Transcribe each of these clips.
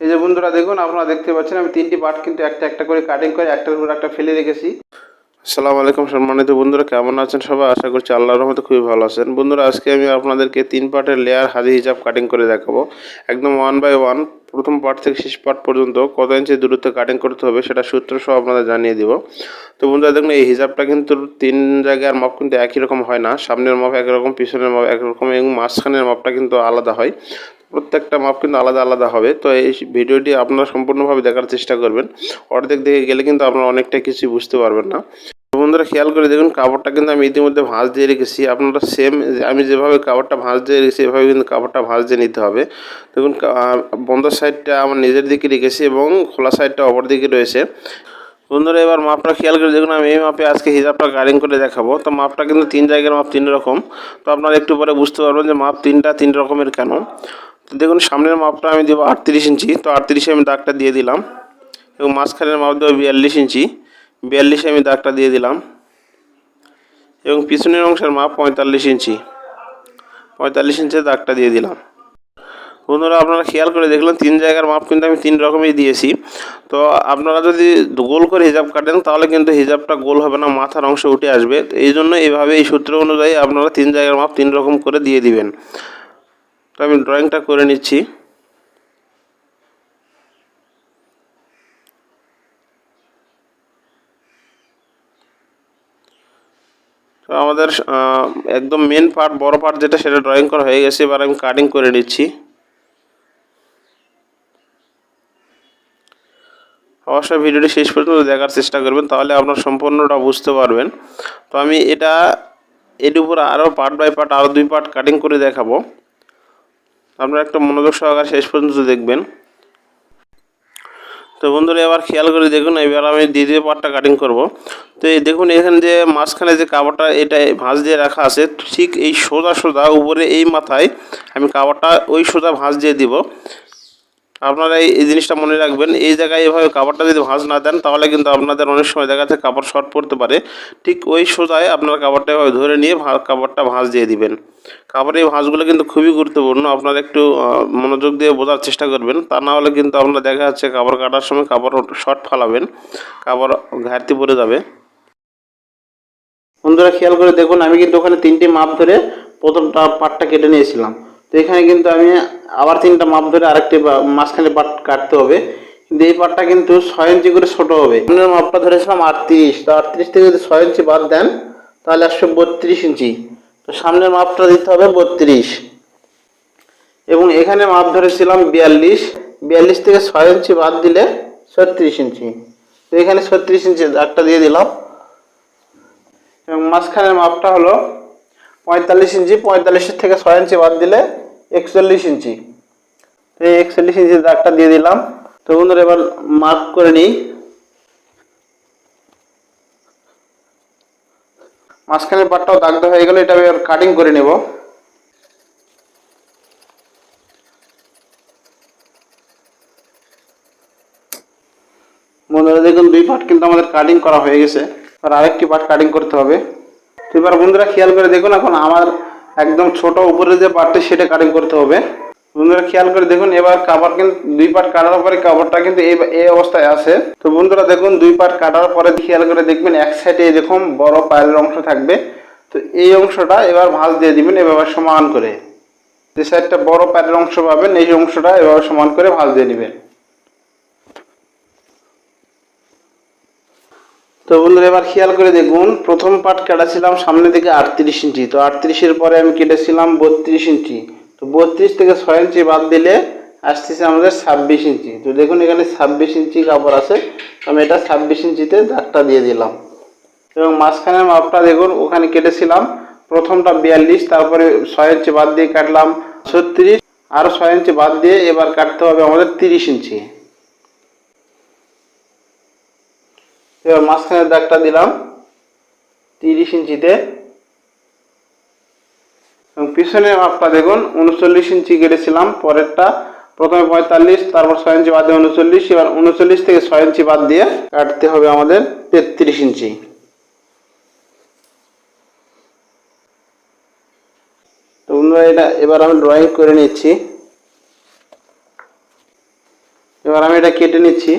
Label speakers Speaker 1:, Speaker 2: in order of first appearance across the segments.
Speaker 1: এই যে বন্ধুরা দেখুন, আপনারা দেখতে পাচ্ছেন আমি তিনটি পার্ট কিন্তু একটা একটা করে কাটিং করে একটার উপর একটা ফেলে রেখেছি। আসসালামু আলাইকুম সম্মানিত বন্ধুরা, কেমন আছেন সবাই? আশা করছি আল্লাহর রহমতে খুবই ভালো আছেন। বন্ধুরা, আজকে আমি আপনাদেরকে তিন পার্টের লেয়ার হাজি হিজাব কাটিং করে দেখাবো, একদম ওয়ান বাই ওয়ান। প্রথম পার্ট থেকে শেষ পার্ট পর্যন্ত কত ইঞ্চি দূরত্বে কাটিং করতে হবে সেটা সূত্র সহ আপনাদের জানিয়ে দিব। তো বন্ধুরা দেখুন, এই হিজাবটা কিন্তু তিন জায়গার মাপ কিন্তু একই রকম হয় না। সামনের মাপ একরকম, পিছনের মাপ একরকম এবং মাঝখানের মাপটা কিন্তু আলাদা হয়। প্রত্যেকটা মাপ কিন্তু আলাদা আলাদা হবে। তো এই ভিডিওটি আপনারা সম্পূর্ণভাবে দেখার চেষ্টা করবেন। অর্ধেক দেখে গেলে কিন্তু আপনারা অনেকটা কিছু বুঝতে পারবেন না। বন্ধুরা খেয়াল করে দেখুন, কাপড়টা কিন্তু আমি ইতিমধ্যে ভাঁজ দিয়ে রেখেছি। আপনারা সেম আমি যেভাবে কাপড়টা ভাঁজ দিয়ে রেখেছি এভাবে কিন্তু কাপড়টা ভাঁজ দিয়ে নিতে হবে। দেখুন, বন্ধ সাইডটা আমার নিজের দিকে রেখেছি এবং খোলা সাইডটা অপর দিকে রয়েছে। বন্ধুরা, এবার মাপটা খেয়াল করে দেখুন, আমি এই মাপে আজকে হিজাবটা কাটিং করে দেখাবো। তো মাপটা কিন্তু তিন জায়গার মাপ তিন রকম। তো আপনারা একটু পরে বুঝতে পারবেন যে মাপ তিন রকমের কেন। তো দেখুন, সামনের মাপটা আমি দেবো 38 ইঞ্চি। তো 38-এ আমি দাগটা দিয়ে দিলাম এবং মাঝখানের মাপ দেবো 42 ইঞ্চি। 42-এ আমি দাগটা দিয়ে দিলাম এবং পিছনের অংশের মাপ 45 ইঞ্চি। 45 ইঞ্চের দাগটা দিয়ে দিলাম। বন্ধুরা, আপনারা খেয়াল করে দেখলেন তিন জায়গার মাপ কিন্তু আমি তিন রকমই দিয়েছি। তো আপনারা যদি গোল করে হিজাব কাটেন তাহলে কিন্তু হিজাবটা গোল হবে না, মাথার অংশ উঠে আসবে। তো এই জন্য এইভাবে এই সূত্র অনুযায়ী আপনারা তিন জায়গার মাপ তিন রকম করে দিয়ে দিবেন। তো আমি ড্রয়িংটা করে নিচ্ছি। তো আমাদের একদম মেন পার্ট, বড় পার্ট যেটা, সেটা ড্রয়িং করা হয়ে গেছে। এবার আমি কাটিং করে নিচ্ছি। অবশ্যই ভিডিওটি শেষ পর্যন্ত দেখার চেষ্টা করবেন, তাহলে আপনারা সম্পূর্ণটা বুঝতে পারবেন। তো আমি এর উপর আরও পার্ট বাই পার্ট আরও দুই পার্ট কাটিং করে দেখাবো। আপনারা একটা মনোযোগ সহকারে শেষ পর্যন্ত দেখবেন। তো বন্ধুরা, এবার খেয়াল করে দেখুন, এবার আমি দ্বিতীয় পার্টটা কাটিং করব। তো এই দেখুন, এখানে যে মাঝখানে যে কাপড়টা এটা ভাঁজ দিয়ে রাখা আছে, ঠিক এই সোজা সোজা উপরে এই মাথায় আমি কাপড়টা ওই সোজা ভাঁজ দিয়ে দিব। আপনারা এই জিনিসটা মনে রাখবেন, এই জায়গায় এভাবে কাপড়টা যদি ভাঁজ না দেন তাহলে কিন্তু আপনাদের অনেক সময় দেখা যাচ্ছে কাপড় শর্ট পড়তে পারে। ঠিক ওই সোজায় আপনারা কাপড়টা এভাবে ধরে নিয়ে কাপড়টা ভাঁজ দিয়ে দিবেন। কাপড়ের এই ভাঁজগুলো কিন্তু খুবই গুরুত্বপূর্ণ, আপনারা একটু মনোযোগ দিয়ে বোঝার চেষ্টা করবেন। তা না হলে কিন্তু আপনারা দেখা যাচ্ছে কাপড় কাটার সময় কাপড় শর্ট ফালাবেন, কাপড় ঘাটতি পড়ে যাবে। বন্ধুরা, খেয়াল করে দেখুন, আমি কিন্তু ওখানে তিনটি মাপ ধরে প্রথমটা পার্টটা কেটে নিয়েছিলাম। তো এখানে কিন্তু আমি আবার তিনটা মাপ ধরে আরেকটি মাঝখানে পার্ট কাটতে হবে। কিন্তু এই পার্টটা কিন্তু 6 ইঞ্চি করে ছোট হবে। সামনের মাপটা ধরেছিলাম 38, তো 38 থেকে যদি 6 ইঞ্চি বাদ দেন তাহলে আসবে 32 ইঞ্চি। তো সামনের মাপটা দিতে হবে 32 এবং এখানে মাপ ধরেছিলাম 42। 42 থেকে 6 ইঞ্চি বাদ দিলে 36 ইঞ্চি। তো এখানে 36 ইঞ্চি দাগটা দিয়ে দিলাম এবং মাঝখানের মাপটা হলো 45 ইঞ্চি। 45 থেকে 6 ইঞ্চি বাদ দিলে 41 ইঞ্চি। তো এই 41 ইঞ্চির দাগটা দিয়ে দিলাম। তো বন্ধুরা, এবার মার্ক করে নিই। মাঝখানের পাটটাও দাগটা হয়ে গেল, এটা এবার কাটিং করে নেব। বন্ধুরা দেখুন, দুই পার্ট কিন্তু আমাদের কাটিং করা হয়ে গেছে, আর আরেকটি পার্ট কাটিং করতে হবে। তো এবার বন্ধুরা খেয়াল করে দেখুন, এখন আমার একদম ছোট উপরে যে পার্টটা সেটা কাটিং করতে হবে। বন্ধুরা খেয়াল করে দেখুন, এবার কাপড় কিন্তু দুই পার্ট কাটার পরে কাপড়টা কিন্তু এই অবস্থায় আছে। তো বন্ধুরা দেখুন, দুই পার্ট কাটার পরে খেয়াল করে দেখবেন এক সাইডে এরকম বড় পায়ের অংশ থাকবে। তো এই অংশটা এবার ভাঁজ দিয়ে দিবেন এভাবে সমান করে। যে সাইডটা বড় পায়ের অংশ পাবেন এই অংশটা এভাবে সমান করে ভাঁজ দিয়ে দিবেন। তো বন্ধুরা, এবার খেয়াল করে দেখুন, প্রথম পার্ট কাটাছিলাম সামনে থেকে 38 ইঞ্চি। তো 38-এর পরে আমি কেটেছিলাম 32 ইঞ্চি। তো 32 থেকে 6 ইঞ্চি বাদ দিলে আসতেছে আমাদের 26 ইঞ্চি। তো দেখুন, এখানে 26 ইঞ্চি কাপড় আছে। আমি এটা 26 ইঞ্চিতে দাগটা দিয়ে দিলাম এবং মাঝখানের মাপটা দেখুন, ওখানে কেটেছিলাম প্রথমটা 42, তারপরে 6 ইঞ্চি বাদ দিয়ে কাটলাম 36, আর 6 ইঞ্চি বাদ দিয়ে এবার কাটতে হবে আমাদের 30 ইঞ্চি। এবার মাঝখানের দাগটা দিলাম 30 ইঞ্চিতে এবং পিছনের মাপটা দেখুন 39 ইঞ্চি কেটেছিলাম। পরেরটা প্রথমে 45, তারপর 6 ইঞ্চি বাদ দিয়ে 39, এবার 39 থেকে 6 ইঞ্চি বাদ দিয়ে কাটতে হবে আমাদের 33 ইঞ্চি। তো বন্ধুরা, এটা এবার আমি ড্রয়িং করে নিচ্ছি। এবার আমি এটা কেটে নিচ্ছি।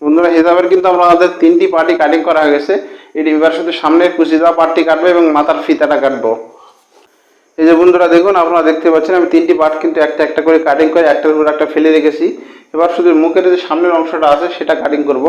Speaker 1: বন্ধুরা হিজাবের কিন্তু আমাদের 3টি পার্টি কাটিং করা হয়ে গেছে। এবার শুধু সামনের কুচি দেওয়া পার্টটি কাটবো এবং মাথার ফিতাটা কাটবো। এই যে বন্ধুরা দেখুন, আপনারা দেখতে পাচ্ছেন আমি 3টি পার্ট কিন্তু একটা একটা করে কাটিং করে একটার উপর একটা ফেলে রেখেছি। এবার শুধু মুখের যে সামনের অংশটা আছে সেটা কাটিং করব।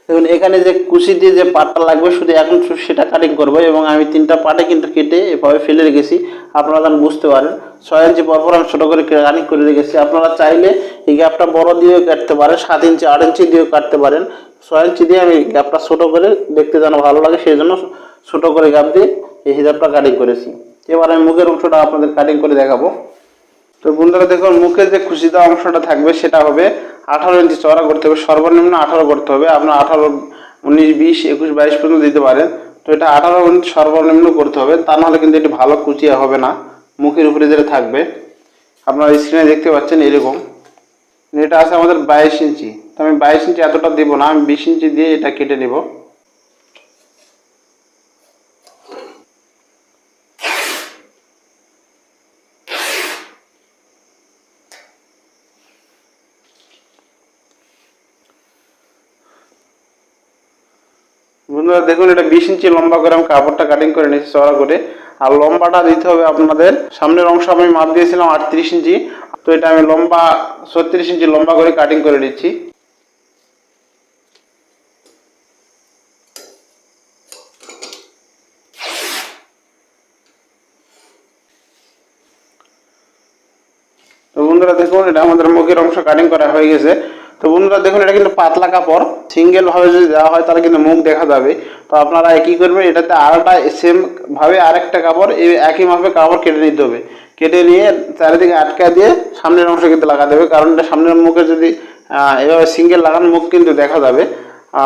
Speaker 1: দেখুন এখানে যে কুচি দিয়ে যে পার্টটা লাগবে শুধু এখন সেটা কাটিং করব এবং আমি 3টা পার্টে কিন্তু কেটে এভাবে ফেলে রেখেছি, আপনারা যেন বুঝতে পারেন। 6 ইঞ্চি পরপর আমি ছোটো করে কাটিং করে রেখেছি। আপনারা চাইলে এই গ্যাপটা বড় দিয়েও কাটতে পারেন, 7 ইঞ্চি 8 ইঞ্চি দিয়েও কাটতে পারেন। 6 ইঞ্চি দিয়ে আমি গ্যাপটা ছোটো করে দেখতে যেন ভালো লাগে সেই জন্য ছোটো করে গ্যাপ দিয়ে এই হিজাবটা কাটিং করেছি। এবার আমি মুখের অংশটা আপনাদের কাটিং করে দেখাবো। তো বন্ধুরা দেখুন, মুখের যে খুশি দেওয়া অংশটা থাকবে সেটা হবে 18 ইঞ্চি চওড়া করতে হবে, সর্বনিম্ন 18 করতে হবে। আপনার 18, 19, 20, 21, 22 পর্যন্ত দিতে পারেন। তো এটা 18 ইঞ্চি সর্বনিম্ন করতে হবে, তা নাহলে কিন্তু এটা ভালো কুচিয়া হবে না। মুখের উপরে যেটা থাকবে আপনারা স্ক্রিনে দেখতে পাচ্ছেন এরকম। এটা আছে আমাদের 22 ইঞ্চি, তো আমি 22 ইঞ্চি এতটা দেবো না, আমি 20 ইঞ্চি দিয়ে এটা কেটে নেব। বন্ধুরা দেখুন, এটা 20 ইঞ্চি লম্বা করে আমি কাপড়টা কাটিং করে নিয়েছি চওড়া করে। আর লম্বাটা দিতে হবে আপনাদের, সামনের অংশ আমি মাপ দিয়েছিলাম 38 ইঞ্চি, তো এটা আমি লম্বা 36 ইঞ্চি লম্বা করে কাটিং করে নিচ্ছি। তো বন্ধুরা দেখুন, এটা আমাদের মুখের অংশ কাটিং করা হয়ে গেছে। তো বন্ধুরা দেখুন, এটা কিন্তু পাতলা কাপড়, সিঙ্গেল ভাবে যদি দেওয়া হয় তাহলে কিন্তু মুখ দেখা যাবে। তো আপনারা কি করবেন, এটাতে আরেকটা সেম ভাবে আরেকটা কাপড় একই মাপে কাপড় কেটে নিতে হবে। কেটে নিয়ে চারিদিকে আটকা দিয়ে সামনের অংশ কিন্তু লাগাতে হবে, কারণ এটা সামনের মুখে যদি এভাবে সিঙ্গেল লাগান মুখ কিন্তু দেখা যাবে,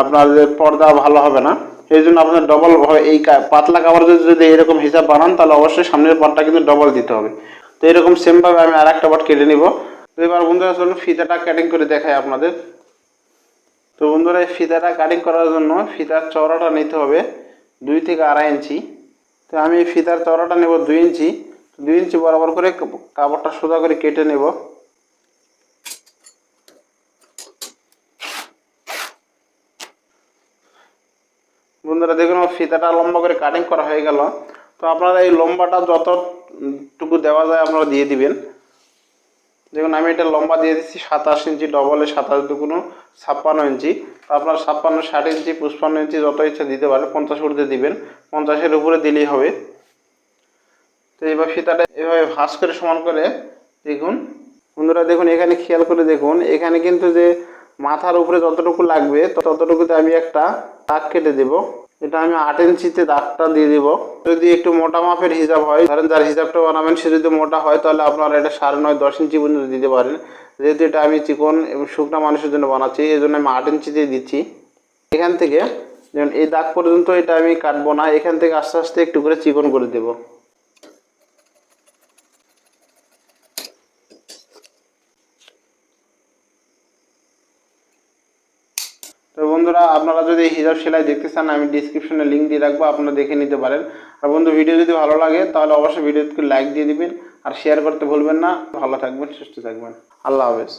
Speaker 1: আপনার পর্দা ভালো হবে না। এই জন্য আপনার ডবল এই পাতলা কাপড় যদি এরকম হিসাব বানান তাহলে অবশ্যই সামনের পাটটা কিন্তু ডবল দিতে হবে। তো এরকম সেম ভাবে আমি আর একটা পাট কেটে নিব। তো এবার বন্ধুরা চলুন ফিতাটা কাটিং করে দেখাই আপনাদের। তো বন্ধুরা এই ফিতাটা কাটিং করার জন্য ফিতার চওড়াটা নিতে হবে 2 থেকে 2.5 ইঞ্চি। তো আমি এই ফিতার চওড়াটা নেব 2 ইঞ্চি। 2 ইঞ্চি বরাবর করে কাপড়টা সোজা করে কেটে নেব। বন্ধুরা দেখুন, আমার ফিতাটা লম্বা করে কাটিং করা হয়ে গেল। তো আপনারা এই লম্বাটা যতটুকু দেওয়া যায় আপনারা দিয়ে দিবেন। দেখুন আমি এটা লম্বা দিয়ে দিচ্ছি 27 ইঞ্চি, ডবলে 27 দুগুণ 56 ইঞ্চি। তো আপনার 56, 60 ইঞ্চি, 55 ইঞ্চি যত ইচ্ছা দিতে পারেন, 50 উর্ধে দিবেন, 50-এর উপরে দিলেই হবে। তো এবার ফিতাটা এভাবে ভাঁজ করে সমান করে দেখুন। বন্ধুরা দেখুন, এখানে খেয়াল করে দেখুন, এখানে কিন্তু যে মাথার উপরে যতটুকু লাগবে ততটুকুতে আমি একটা দাগ কেটে দেব। এটা আমি 8 ইঞ্চিতে দাগটা দিয়ে দিব। যদি একটু মোটা মাপের হিসাব হয়, ধরেন যার হিসাবটা বানাবেন সে যদি মোটা হয় তাহলে আপনারা এটা 9.5, 10 ইঞ্চি পর্যন্ত দিতে পারেন। যেহেতু এটা আমি চিকন এবং শুকনা মানুষের জন্য বানাচ্ছি এই জন্য আমি 8 ইঞ্চিতে দিচ্ছি। এখান থেকে যেমন এই দাগ পর্যন্ত এটা আমি কাটবো না, এখান থেকে আস্তে আস্তে একটু করে চিকন করে দেব। তো বন্ধুরা আপনারা যদি হিজাব সেলাই দেখতে চান আমি ডিসক্রিপশনে লিঙ্ক দিয়ে রাখবো, আপনারা দেখে নিতে পারেন। আর বন্ধু ভিডিও যদি ভালো লাগে তাহলে অবশ্যই ভিডিওতে লাইক দিয়ে দিবেন আর শেয়ার করতে ভুলবেন না। ভালো থাকবেন, সুস্থ থাকবেন, আল্লাহ হাফেজ।